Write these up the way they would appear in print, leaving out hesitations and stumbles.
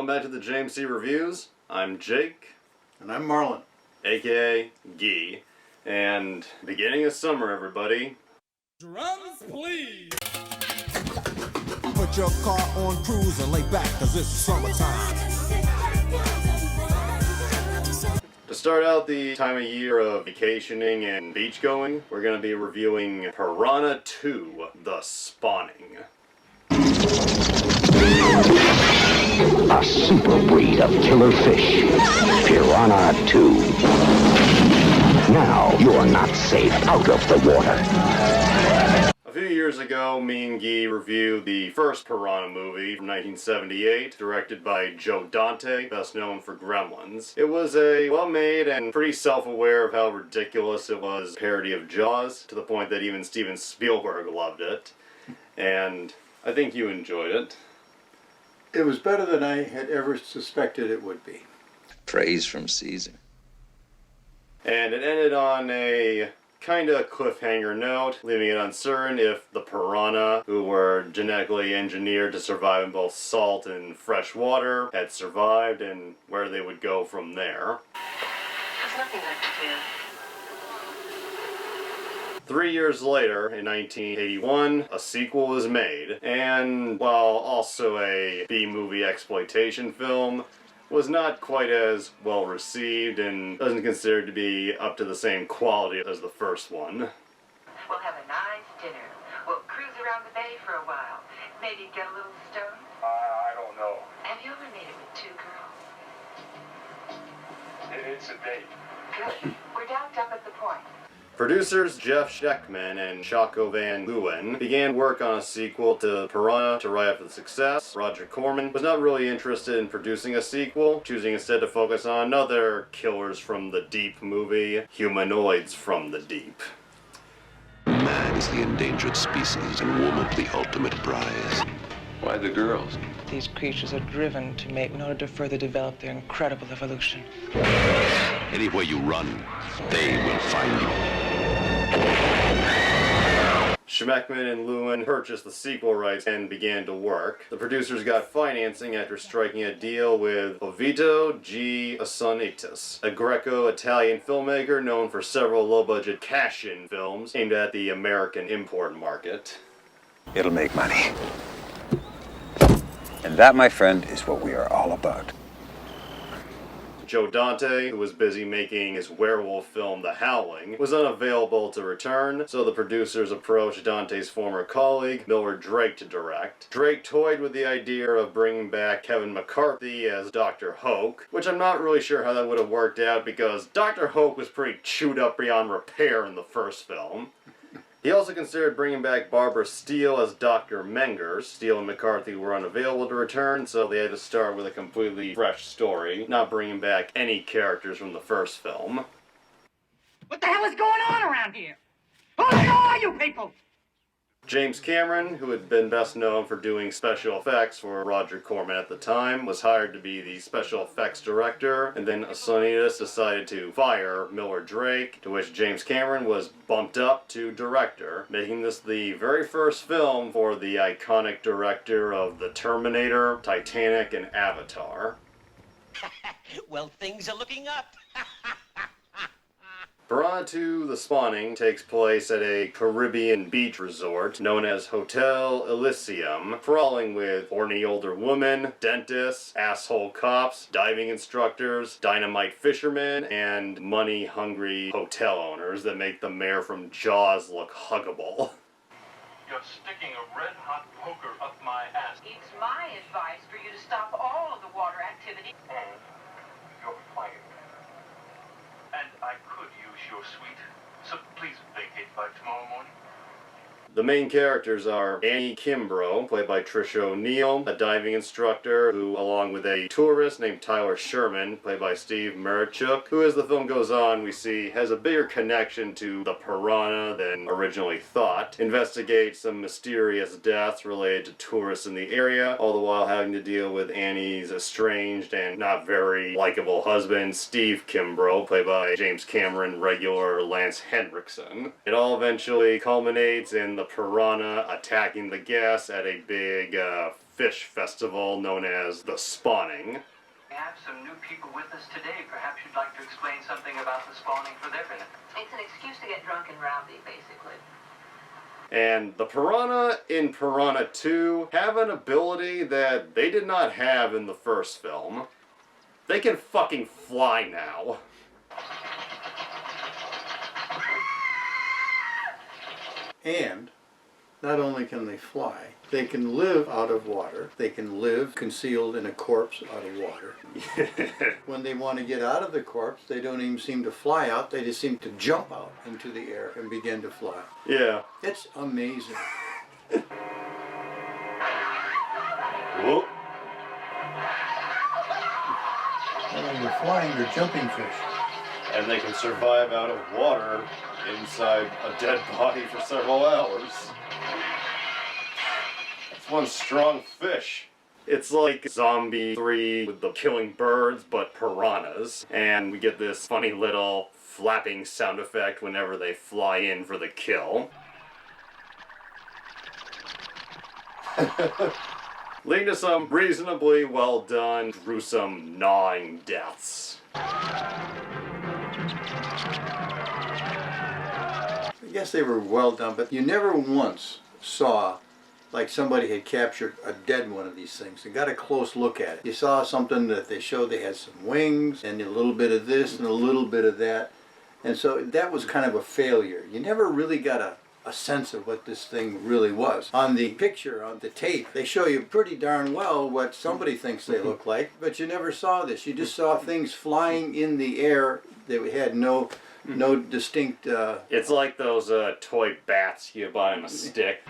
Welcome back to the JMC Reviews. I'm Jake. And I'm Marlin. AKA Guy. And beginning of summer, everybody. Drums, please! Put your car on cruise and lay back, cause it's summertime. To start out the time of year of vacationing and beach going, we're going to be reviewing Piranha II, The Spawning. A super breed of killer fish, Piranha II. Now you are not safe out of the water. A few years ago, me and Guy reviewed the first Piranha movie from 1978, directed by Joe Dante, best known for Gremlins. It was a well-made and pretty self-aware of how ridiculous it was parody of Jaws, to the point that even Steven Spielberg loved it. And I think you enjoyed it. It was better than I had ever suspected it would be. Praise from Caesar. And it ended on a kinda cliffhanger note, leaving it uncertain if the piranha, who were genetically engineered to survive in both salt and fresh water, had survived and where they would go from there. There's nothing left to fear. 3 years later, in 1981, a sequel was made, and while also a B-movie exploitation film, was not quite as well received and doesn't consider to be up to the same quality as the first one. We'll have a nice dinner. We'll cruise around the bay for a while. Maybe get a little stoned. I don't know. Have you ever made it with two girls? It's a date. Good. We're docked up at the point. Producers Jeff Scheckman and Chaco Van Leeuwen began work on a sequel to Piranha to ride after the success. Roger Corman was not really interested in producing a sequel, choosing instead to focus on another Killers from the Deep movie, Humanoids from the Deep. Man is the endangered species and woman the ultimate prize. Why the girls? These creatures are driven to mate in order to further develop their incredible evolution. Anywhere you run, they will find you. Schmeckman and Lewin purchased the sequel rights and began to work. The producers got financing after striking a deal with Oviedo G. Assonitis, a Greco-Italian filmmaker known for several low-budget cash-in films aimed at the American import market. It'll make money. And that, my friend, is what we are all about. Joe Dante, who was busy making his werewolf film The Howling, was unavailable to return, so the producers approached Dante's former colleague, Miller Drake, to direct. Drake toyed with the idea of bringing back Kevin McCarthy as Dr. Hoke, which I'm not really sure how that would have worked out because Dr. Hoke was pretty chewed up beyond repair in the first film. He also considered bringing back Barbara Steele as Dr. Mengers. Steele and McCarthy were unavailable to return, so they had to start with a completely fresh story, not bringing back any characters from the first film. What the hell is going on around here? Who the hell are you people? James Cameron, who had been best known for doing special effects for Roger Corman at the time, was hired to be the special effects director, and then Assonitis decided to fire Miller Drake, to which James Cameron was bumped up to director, making this the very first film for the iconic director of The Terminator, Titanic, and Avatar. Well, things are looking up. Piranha II: The Spawning takes place at a Caribbean beach resort known as Hotel Elysium, crawling with horny older women, dentists, asshole cops, diving instructors, dynamite fishermen, and money-hungry hotel owners that make the mayor from Jaws look huggable. You're sticking a red-hot poker up my ass. It's my advice for you to stop all of the water activity. And you're fired. And I could use your suite, so please vacate by tomorrow morning. The main characters are Annie Kimbrough, played by Tricia O'Neill, a diving instructor who, along with a tourist named Tyler Sherman, played by Steve Marichuk, who as the film goes on we see has a bigger connection to the piranha than originally thought, investigate some mysterious deaths related to tourists in the area, all the while having to deal with Annie's estranged and not very likable husband, Steve Kimbrough, played by James Cameron regular Lance Henriksen. It all eventually culminates in the piranha attacking the guests at a big fish festival known as the Spawning. We have some new people with us today. Perhaps you'd like to explain something about the spawning for their benefit. It's an excuse to get drunk and rowdy, basically. And the piranha in Piranha 2 have an ability that they did not have in the first film. They can fucking fly now. And not only can they fly, they can live out of water. They can live concealed in a corpse out of water. When they want to get out of the corpse, they don't even seem to fly out. They just seem to jump out into the air and begin to fly. Yeah. It's amazing. Whoa. And when they're flying, they're jumping fish. And they can survive out of water inside a dead body for several hours. That's one strong fish. It's like Zombie 3 with the killing birds, but piranhas. And we get this funny little flapping sound effect whenever they fly in for the kill. Leading to some reasonably well done, gruesome, gnawing deaths. I guess they were well done, but you never once saw like somebody had captured a dead one of these things and got a close look at it. You saw something that they showed they had some wings and a little bit of this and a little bit of that. And so that was kind of a failure. You never really got a sense of what this thing really was. On the picture, on the tape, they show you pretty darn well what somebody thinks they look like, but you never saw this. You just saw things flying in the air that had no distinct... It's like those toy bats you buy on a stick.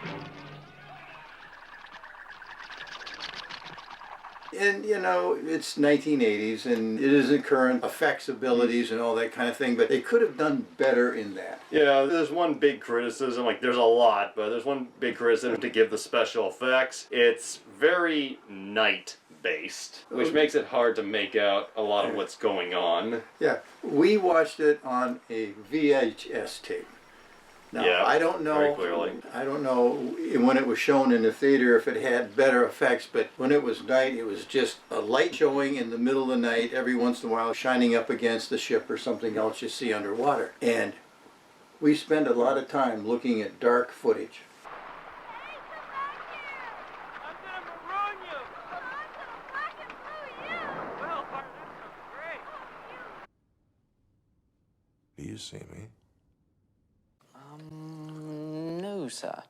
And, you know, it's 1980s, and it isn't current effects abilities and all that kind of thing, but they could have done better in that. Yeah, there's one big criticism, like there's a lot, but there's one big criticism to give the special effects. It's very night-based, which makes it hard to make out a lot of what's going on. Yeah, we watched it on a VHS tape. Now, yeah, I don't know. very clearly. I don't know when it was shown in the theater if it had better effects, but when it was night, it was just a light showing in the middle of the night, every once in a while shining up against the ship or something else you see underwater. And we spend a lot of time looking at dark footage. Do you see me? No, sir.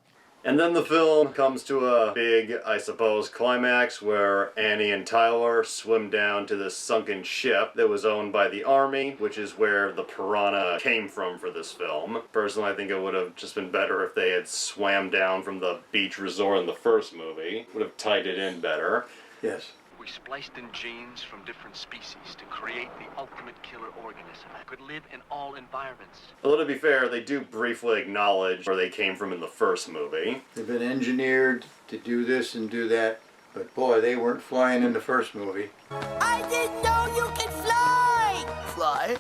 And then the film comes to a big, I suppose, climax where Annie and Tyler swim down to this sunken ship that was owned by the Army, which is where the piranha came from for this film. Personally, I think it would have just been better if they had swam down from the beach resort in the first movie. Would have tied it in better. Yes. We spliced in genes from different species to create the ultimate killer organism that could live in all environments. Although to be fair, they do briefly acknowledge where they came from in the first movie. They've been engineered to do this and do that, but boy, they weren't flying in the first movie. I didn't know you could fly! Fly?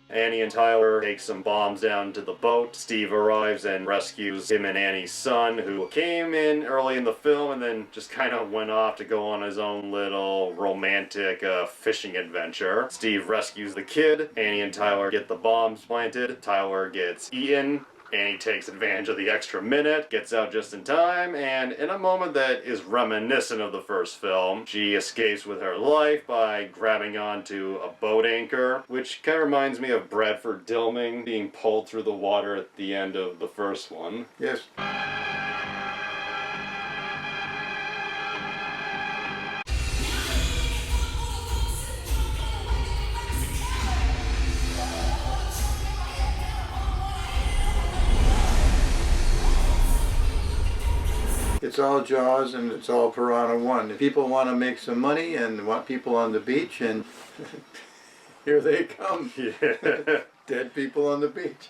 Annie and Tyler take some bombs down to the boat. Steve arrives and rescues him and Annie's son, who came in early in the film and then just kind of went off to go on his own little romantic fishing adventure. Steve rescues the kid. Annie and Tyler get the bombs planted. Tyler gets eaten. Annie takes advantage of the extra minute, gets out just in time, and in a moment that is reminiscent of the first film, she escapes with her life by grabbing onto a boat anchor, which kind of reminds me of Bradford Dillming being pulled through the water at the end of the first one. Yes. It's all Jaws and it's all Piranha 1. People want to make some money and want people on the beach, and here they come. Yeah. Dead people on the beach.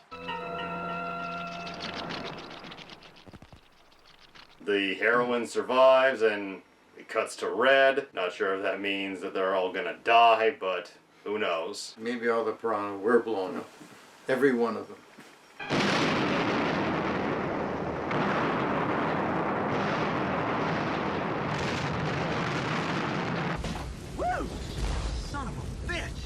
The heroine survives and it cuts to red. Not sure if that means that they're all gonna die, but who knows. Maybe all the piranha were blown up. Every one of them. Woo! Son of a bitch!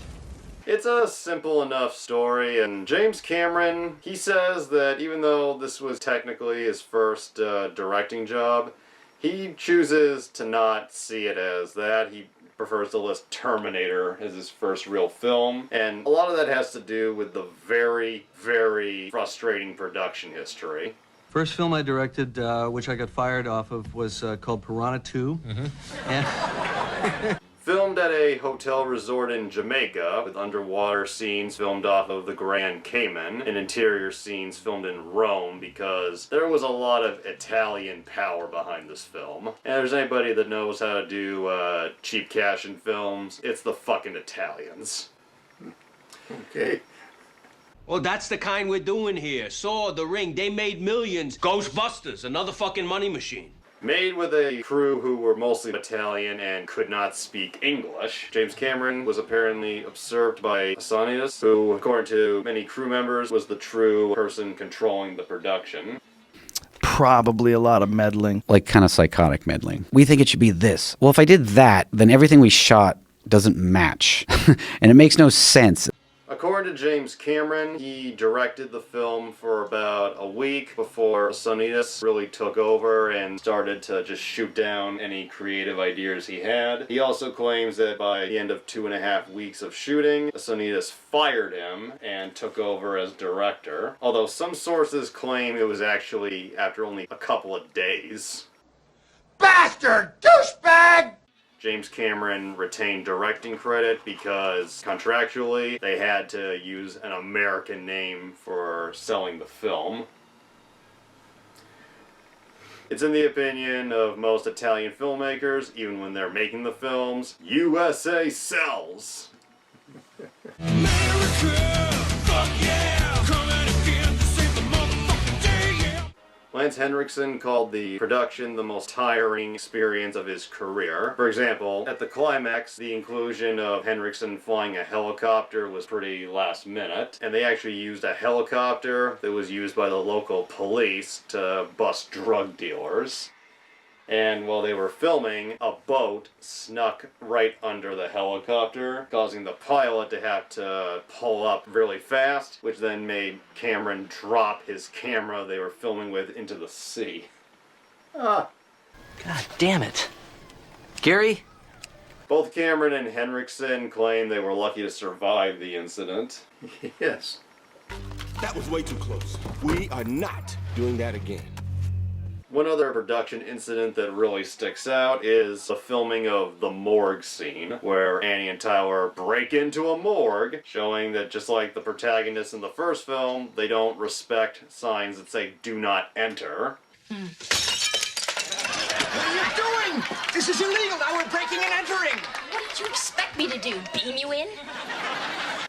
It's a simple enough story, and James Cameron, he says that even though this was technically his first directing job, he chooses to not see it as that. He prefers to list Terminator as his first real film, and a lot of that has to do with the very, very frustrating production history. First film I directed, which I got fired off of, was called Piranha II. And Filmed at a hotel resort in Jamaica, with underwater scenes filmed off of the Grand Cayman, and interior scenes filmed in Rome, because there was a lot of Italian power behind this film. And if there's anybody that knows how to do cheap cash in films, it's the fucking Italians. Okay. Well, that's the kind we're doing here. Saw, The Ring, they made millions. Ghostbusters, another fucking money machine. Made with a crew who were mostly Italian and could not speak English. James Cameron was apparently observed by a scientist who, according to many crew members, was the true person controlling the production. Probably a lot of meddling. Like kind of psychotic meddling. We think it should be this. Well, if I did that, then everything we shot doesn't match. And it makes no sense. According to James Cameron, he directed the film for about a week before Sonitas really took over and started to just shoot down any creative ideas he had. He also claims that by the end of 2.5 weeks of shooting, Sonitas fired him and took over as director, although some sources claim it was actually after only a couple of days. Bastard! Douchebag! James Cameron retained directing credit because contractually they had to use an American name for selling the film. It's in the opinion of most Italian filmmakers, even when they're making the films, USA sells. America, fuck yeah, coming again to save the motherfucking day, yeah. Lance Henriksen called the production the most tiring experience of his career. For example, at the climax, the inclusion of Henriksen flying a helicopter was pretty last minute, and they actually used a helicopter that was used by the local police to bust drug dealers. And while they were filming, a boat snuck right under the helicopter, causing the pilot to have to pull up really fast, which then made Cameron drop his camera they were filming with into the sea. God damn it. Gary? Both Cameron and Henriksen claim they were lucky to survive the incident. Yes. That was way too close. We are not doing that again. One other production incident that really sticks out is the filming of the morgue scene, where Annie and Tyler break into a morgue, showing that just like the protagonists in the first film, they don't respect signs that say "do not enter." What are you doing? This is illegal. Now we're breaking and entering. What did you expect me to do? Beam you in?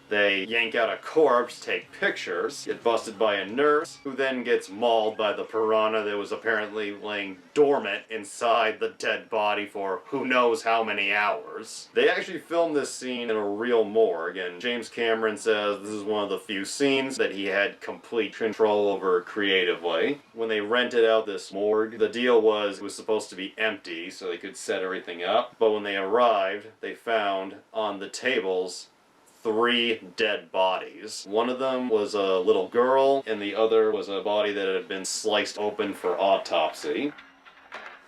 They yank out a corpse, take pictures, get busted by a nurse, who then gets mauled by the piranha that was apparently laying dormant inside the dead body for who knows how many hours. They actually filmed this scene in a real morgue, and James Cameron says this is one of the few scenes that he had complete control over creatively. When they rented out this morgue, the deal was it was supposed to be empty so they could set everything up, but when they arrived, they found on the tables 3 dead bodies. One of them was a little girl, and the other was a body that had been sliced open for autopsy.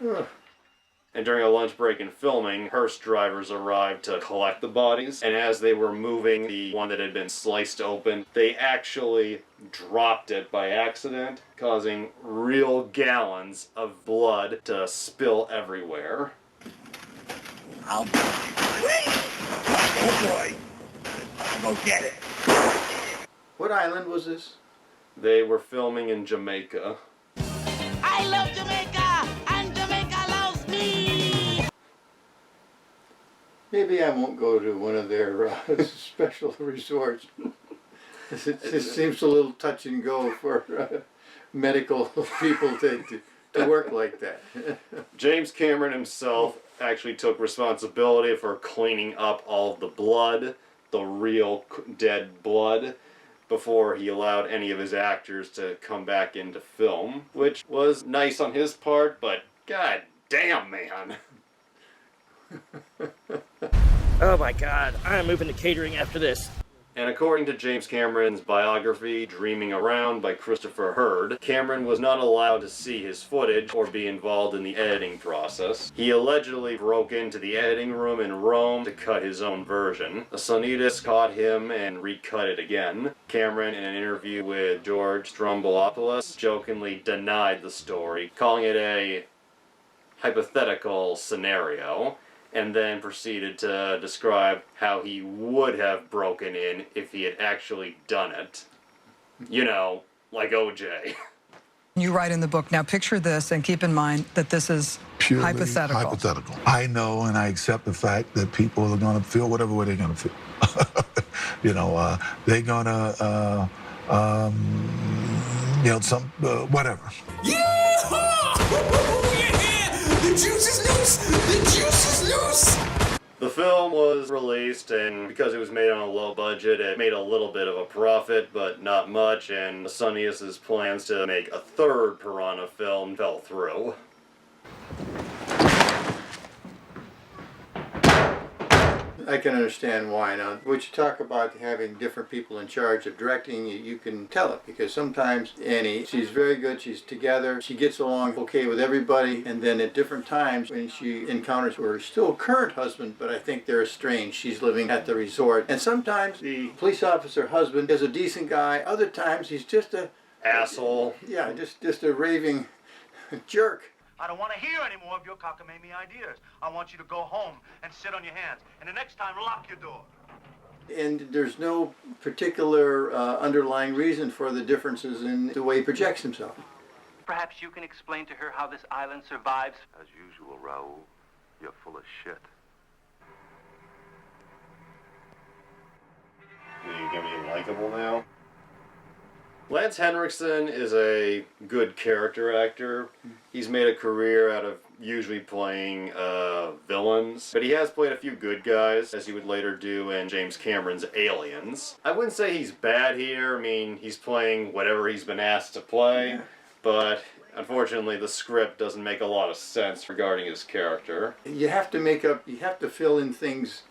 And during a lunch break in filming, hearse drivers arrived to collect the bodies, and as they were moving the one that had been sliced open, they actually dropped it by accident, causing real gallons of blood to spill everywhere. Oh boy. Go get it. What island was this? They were filming in Jamaica. I love Jamaica, and Jamaica loves me. Maybe I won't go to one of their special resorts. It seems a little touch and go for medical people to work like that. James Cameron himself actually took responsibility for cleaning up all of the blood, the real dead blood, before he allowed any of his actors to come back into film, which was nice on his part, but god damn, man. Oh my god, I'm moving to catering after this. And according to James Cameron's biography, Dreaming Around by Christopher Hurd, Cameron was not allowed to see his footage or be involved in the editing process. He allegedly broke into the editing room in Rome to cut his own version. A sonidist caught him and recut it again. Cameron, in an interview with George Stroumboulopoulos, jokingly denied the story, calling it a hypothetical scenario, and then proceeded to describe how he would have broken in if he had actually done it. You know, like OJ. You write in the book, now picture this and keep in mind that this is Purely hypothetical. hypothetical. I know and I accept the fact that people are going to feel whatever way they're going to feel. You know, they're going to, you know, whatever. Yeah! The juice is loose! The juice is loose! The film was released, and because it was made on a low budget, it made a little bit of a profit, but not much, and Sonnius's plans to make a third Piranha film fell through. I can understand why. Now, when you talk about having different people in charge of directing, you can tell it, because sometimes Annie, she's very good, she's together, she gets along okay with everybody, and then at different times when she encounters her still current husband, but I think they're estranged, she's living at the resort, and sometimes the police officer husband is a decent guy, other times he's just a asshole. Yeah, just a raving jerk. I don't want to hear any more of your cockamamie ideas. I want you to go home and sit on your hands. And the next time, lock your door. And there's no particular underlying reason for the differences in the way he projects himself. Perhaps you can explain to her how this island survives. As usual, Raoul, you're full of shit. Are you gonna be likable now? Lance Henriksen is a good character actor. He's made a career out of usually playing villains, but he has played a few good guys, as he would later do in James Cameron's Aliens. I wouldn't say he's bad here. I mean, he's playing whatever he's been asked to play, but unfortunately the script doesn't make a lot of sense regarding his character. You have to fill in things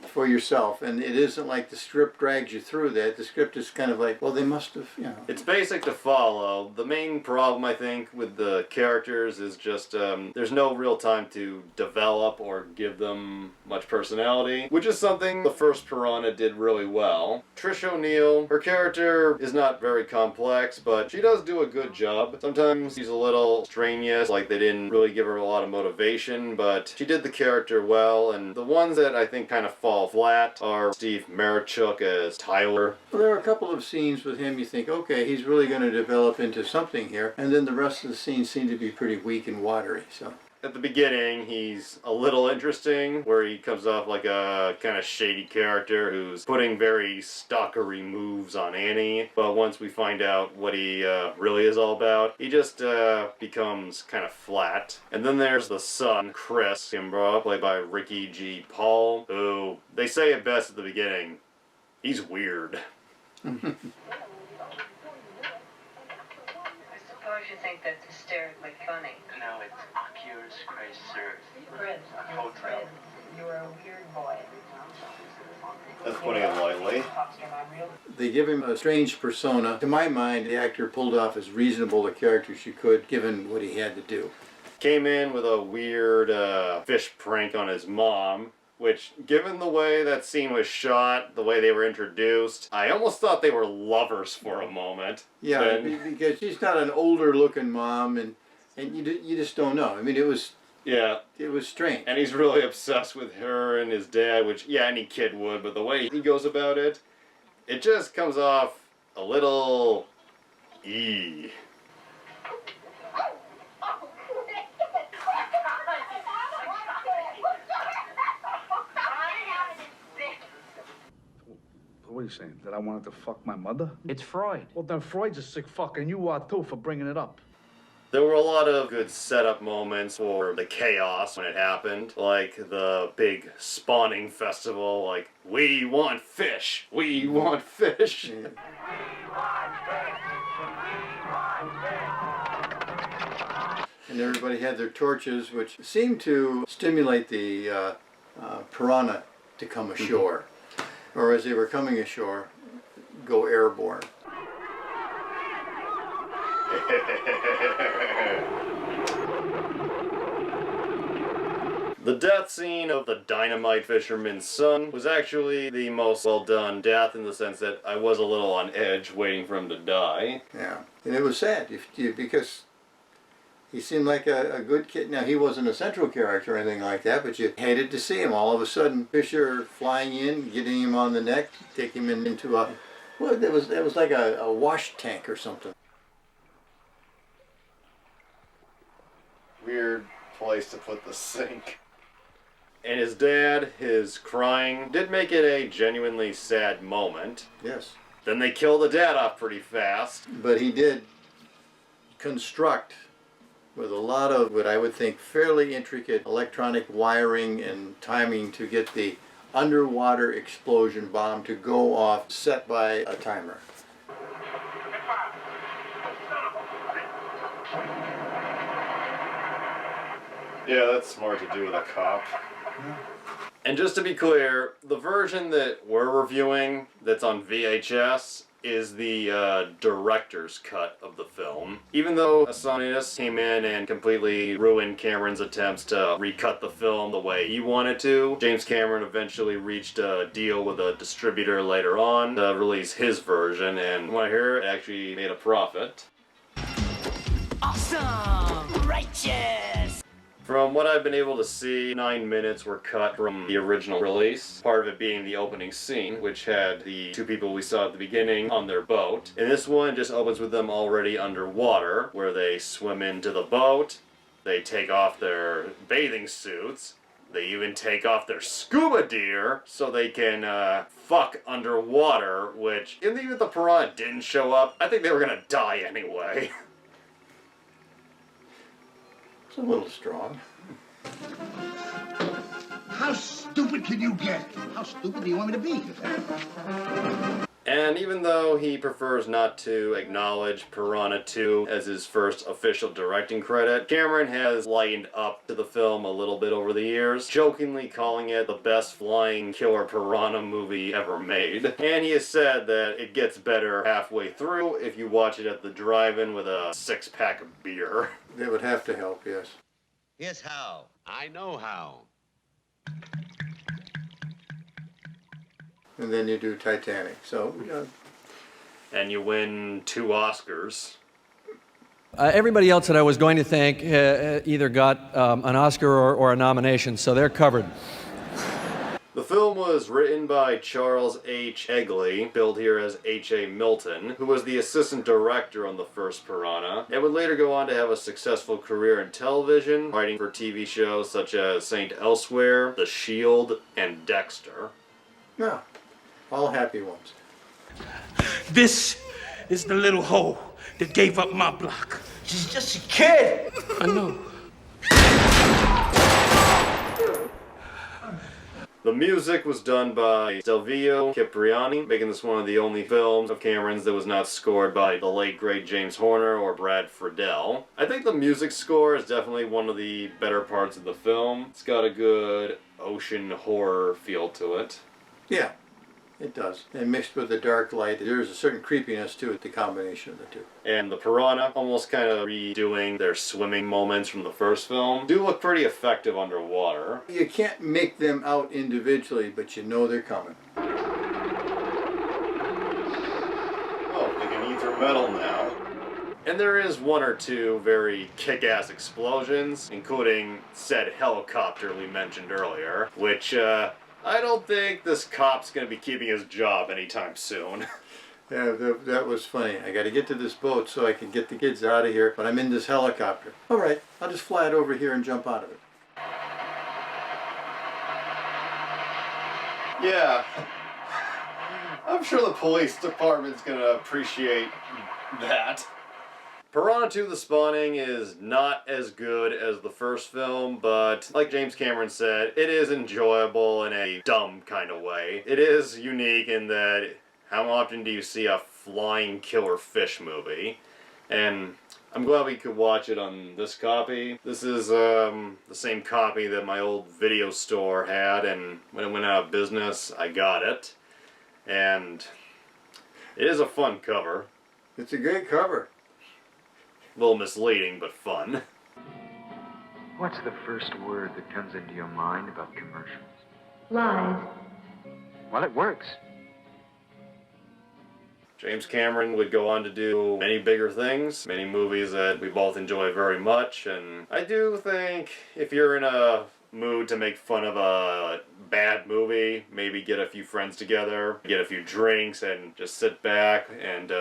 for yourself, and it isn't like the script drags you through that. The script is kind of like, well, they must have, you know. It's basic to follow. The main problem, I think, with the characters is just there's no real time to develop or give them much personality, which is something the first Piranha did really well. Trish O'Neill, her character is not very complex, but she does do a good job. Sometimes she's a little strenuous, like they didn't really give her a lot of motivation, but she did the character well, and the ones that I think kind of fall flat are Steve Marichuk as Tyler. Well, there are a couple of scenes with him you think, okay, he's really going to develop into something here, and then the rest of the scenes seem to be pretty weak and watery, so. At the beginning, he's a little interesting, where he comes off like a kind of shady character who's putting very stalkery moves on Annie, but once we find out what he really is all about, he just becomes kind of flat. And then there's the son, Chris Kimbrough, played by Ricky G. Paul, who, they say it best at the beginning, he's weird. You think that's hysterically funny. No, it's Akira's Chrysler. Chris, you're a weird boy. That's putting it lightly. They give him a strange persona. To my mind, the actor pulled off as reasonable a character as you could, given what he had to do. Came in with a weird fish prank on his mom, which, given the way that scene was shot, the way they were introduced, I almost thought they were lovers for a moment. Yeah, because she's not an older-looking mom, and you just don't know. I mean, it was strange. And he's really obsessed with her and his dad, which, yeah, any kid would, but the way he goes about it, it just comes off a little What are you saying? That I wanted to fuck my mother? It's Freud. Well, then Freud's a sick fuck, and you are too for bringing it up. There were a lot of good setup moments for the chaos when it happened, like the big spawning festival, like, we want fish, we want fish. And everybody had their torches, which seemed to stimulate the piranha to come ashore. Or as they were coming ashore, go airborne. The death scene of the dynamite fisherman's son was actually the most well done death, in the sense that I was a little on edge waiting for him to die. Yeah, and it was sad because he seemed like a good kid. Now, he wasn't a central character or anything like that, but you hated to see him. All of a sudden, Fisher flying in, getting him on the neck, taking him into a, well, it was like a wash tank or something. Weird place to put the sink. And his dad, his crying, did make it a genuinely sad moment. Yes. Then they kill the dad off pretty fast. But he did construct with a lot of what I would think fairly intricate electronic wiring and timing to get the underwater explosion bomb to go off, set by a timer. Yeah, that's smart to do with a cop. And just to be clear, the version that we're reviewing that's on VHS is the director's cut of the film. Even though Assanius came in and completely ruined Cameron's attempts to recut the film the way he wanted to, James Cameron eventually reached a deal with a distributor later on to release his version, and what I hear, it actually made a profit. Awesome! Righteous! From what I've been able to see, 9 minutes were cut from the original release, part of it being the opening scene, which had the two people we saw at the beginning on their boat. And this one just opens with them already underwater, where they swim into the boat, they take off their bathing suits, they even take off their scuba gear so they can fuck underwater, which, even if the piranha didn't show up, I think they were gonna die anyway. It's a little strong. How stupid can you get? How stupid do you want me to be? And even though he prefers not to acknowledge Piranha II as his first official directing credit, Cameron has lightened up to the film a little bit over the years, jokingly calling it the best flying killer piranha movie ever made. And he has said that it gets better halfway through if you watch it at the drive-in with a 6-pack of beer. That would have to help, yes. Yes, how? I know how. And then you do Titanic. So, and you win 2 Oscars. Everybody else that I was going to thank either got an Oscar or a nomination, so they're covered. The film was written by Charles H. Egley, billed here as H.A. Milton, who was the assistant director on the first Piranha, and would later go on to have a successful career in television, writing for TV shows such as Saint Elsewhere, The Shield, and Dexter. Yeah, all happy ones. This is the little hoe that gave up my block. She's just a kid. I know. The music was done by Stelvio Cipriani, making this one of the only films of Cameron's that was not scored by the late great James Horner or Brad Friedel. I think the music score is definitely one of the better parts of the film. It's got a good ocean horror feel to it. Yeah, it does. And mixed with the dark light, there's a certain creepiness to it, the combination of the two. And the Piranha, almost kind of redoing their swimming moments from the first film, do look pretty effective underwater. You can't make them out individually, but you know they're coming. Oh, they can ether metal now. And there is 1 or 2 very kick-ass explosions, including said helicopter we mentioned earlier, which, I don't think this cop's gonna be keeping his job anytime soon. Yeah, that was funny. I gotta get to this boat so I can get the kids out of here, but I'm in this helicopter. All right, I'll just fly it over here and jump out of it. Yeah. I'm sure the police department's gonna appreciate that. Piranha 2: The Spawning is not as good as the first film, but like James Cameron said, it is enjoyable in a dumb kind of way. It is unique in that how often do you see a flying killer fish movie? And I'm glad we could watch it on this copy. This is the same copy that my old video store had, and when it went out of business, I got it. And it is a fun cover. It's a great cover. A little misleading, but fun. What's the first word that comes into your mind about commercials? Lies. Well, it works. James Cameron would go on to do many bigger things, many movies that we both enjoy very much, and I do think if you're in a mood to make fun of a bad movie, maybe get a few friends together, get a few drinks, and just sit back and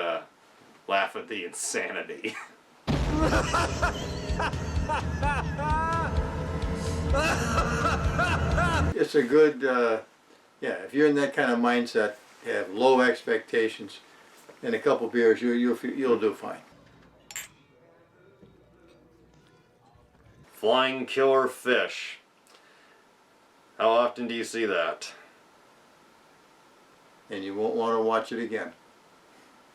laugh at the insanity. It's a good, yeah, if you're in that kind of mindset, have low expectations, and a couple beers, you'll do fine. Flying killer fish. How often do you see that? And you won't want to watch it again.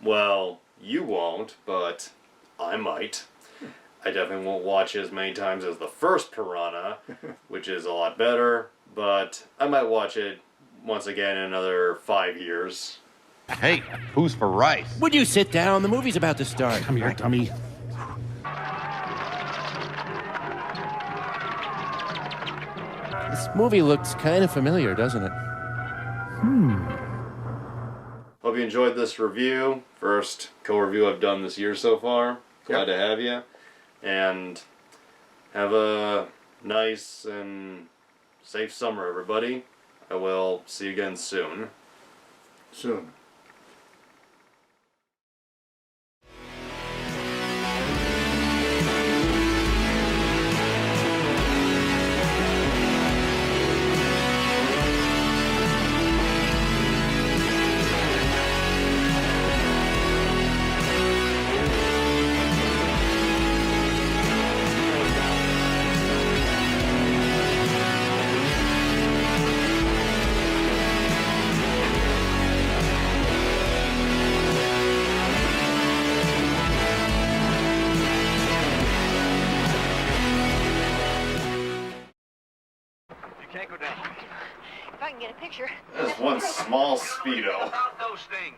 Well, you won't, but I might. I definitely won't watch it as many times as the first Piranha, which is a lot better, but I might watch it once again in another 5 years. Hey, who's for rice? Would you sit down? The movie's about to start. Come here, dummy. This movie looks kind of familiar, doesn't it? Hope you enjoyed this review. First co-review I've done this year so far. Glad to have you. And have a nice and safe summer, everybody. I will see you again soon. Soon. Can't go down. If I can get a picture. That's one small Speedo. About those things.